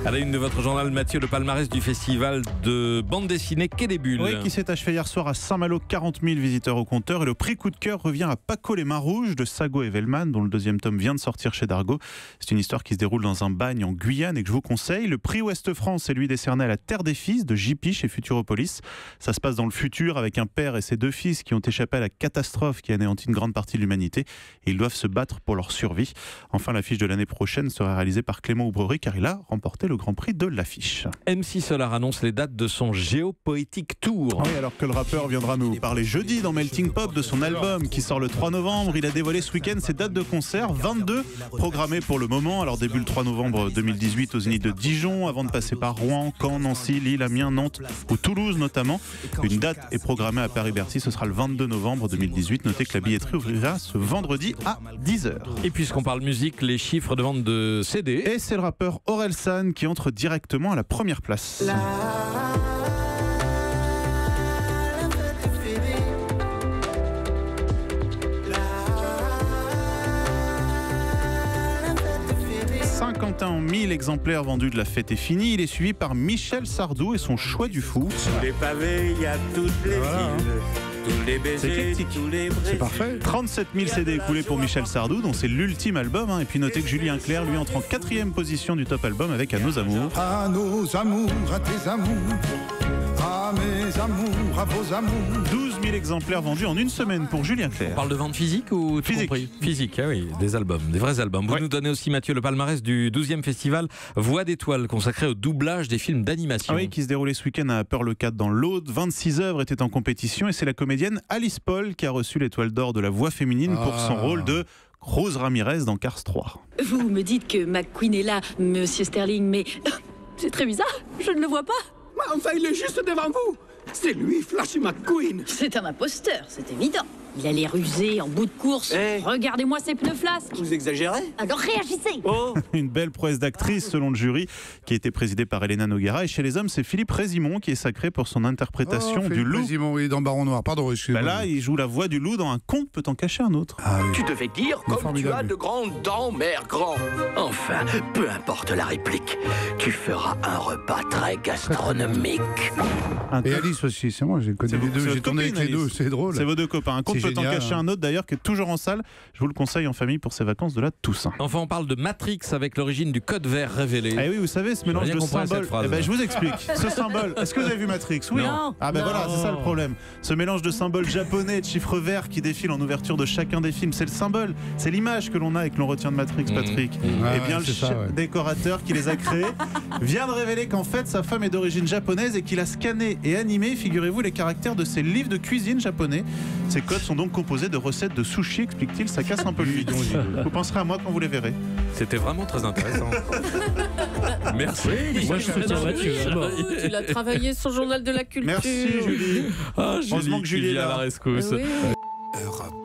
À la une de votre journal, Mathieu, le palmarès du festival de bande dessinée Quai des Bulles. Oui, qui s'est achevé hier soir à Saint-Malo, 40 000 visiteurs au compteur. Et le prix coup de cœur revient à Paco les Mains Rouges de Sago et Velman, dont le deuxième tome vient de sortir chez Dargaud. C'est une histoire qui se déroule dans un bagne en Guyane et que je vous conseille. Le prix Ouest-France est lui décerné à La Terre des Fils de JP chez Futuropolis. Ça se passe dans le futur avec un père et ses deux fils qui ont échappé à la catastrophe qui anéantit une grande partie de l'humanité. Et ils doivent se battre pour leur survie. Enfin, l'affiche de l'année prochaine sera réalisée par Clément Oubrerie car il a remporté le Grand Prix de l'affiche. MC Solar annonce les dates de son Géopoétique Tour. Oui, alors que le rappeur viendra nous parler jeudi dans Melting Pop de son album qui sort le 3 novembre. Il a dévoilé ce week-end ses dates de concert, 22 programmées pour le moment. Alors début le 3 novembre 2018 au Zénith de Dijon, avant de passer par Rouen, Caen, Nancy, Lille, Amiens, Nantes ou Toulouse notamment. Une date est programmée à Paris-Bercy, ce sera le 22 novembre 2018. Notez que la billetterie ouvrira ce vendredi à 10h. Et puisqu'on parle musique, les chiffres de vente de CD. Et c'est le rappeur Orelsan qui entre directement à la première place. 51 000 exemplaires vendus de La Fête est finie. Il est suivi par Michel Sardou et son Choix du Fou. Sous les pavés, il y a toutes les villes. Tous les baisers, tous les bris. C'est parfait. 37 000 CD écoulés pour Michel Sardou, dont c'est l'ultime album. Et puis notez que Julien Clerc, lui, entre en 4e position du top album avec À nos amours. À nos amours, à tes amours, à mes amours, à vos amours. 12 000 exemplaires vendus en une semaine pour Julien Clerc. On parle de vente physique ou tout Physique. compris ? Physique, ah oui, des albums, des vrais albums. Vous nous donnez aussi, Mathieu, le palmarès du 12e festival Voix d'étoiles, consacré au doublage des films d'animation. Ah oui, qui se déroulait ce week-end à Peur-le-Cadre dans l'Aude. 26 œuvres étaient en compétition et c'est la comédienne Alice Paul qui a reçu l'étoile d'or de la voix féminine pour son rôle de Rose Ramirez dans Cars 3. Vous me dites que McQueen est là, Monsieur Sterling, mais c'est très bizarre, je ne le vois pas. Enfin, il est juste devant vous. C'est lui, Flashy McQueen. C'est un imposteur, c'est évident. Il a l'air rusé, en bout de course. Regardez-moi ces pneus flasques. Vous exagérez? Alors réagissez. Oh, Une belle prouesse d'actrice selon le jury qui a été présidée par Elena Noguera. Et chez les hommes, c'est Philippe Résimond qui est sacré pour son interprétation du loup. Simon, oui, dans Baron Noir. Pardon, excusez-moi. Là, il joue la voix du loup dans Un conte peut en cacher un autre. Ah, oui. tu devais dire comme tu formidable. as de grandes dents, mère grand. Enfin, peu importe la réplique, tu feras un repas très gastronomique. Et Alice aussi, c'est moi, j'ai connu C'est les deux, votre j'ai tourné avec copine, les deux, Alice. c'est drôle. C'est vos deux copains. Un conte C'est peut en génial, cacher hein. un autre d'ailleurs qui est toujours en salle. Je vous le conseille en famille pour ces vacances de la Toussaint. Enfin, on parle de Matrix avec l'origine du code vert révélé. Eh oui, vous savez, ce mélange rien de compris à cette symboles. phrase. Eh ben, je vous explique. Ce symbole, est-ce que vous avez vu Matrix? Oui. Non. Ah ben voilà, c'est ça le problème. Ce mélange de symboles japonais et de chiffres verts qui défilent en ouverture de chacun des films, c'est le symbole, c'est l'image que l'on a et que l'on retient de Matrix, Patrick. Ah Et bien, ouais, le c'est ça, ouais. décorateur qui les a créés vient de révéler qu'en fait, sa femme est d'origine japonaise et qu'il a scanné et animé, figurez-vous, les caractères de ses livres de cuisine japonais. Ces codes sont donc composés de recettes de sushi, explique-t-il. Ça casse un peu le vide. Vous penserez à moi quand vous les verrez. C'était vraiment très intéressant. Merci. Moi, je soutiens Mathieu. Tu l'as travaillé sur le journal de la culture. Merci Julie. Ah, Heureusement que Julie est qui vient à là. la rescousse. Oui. Europe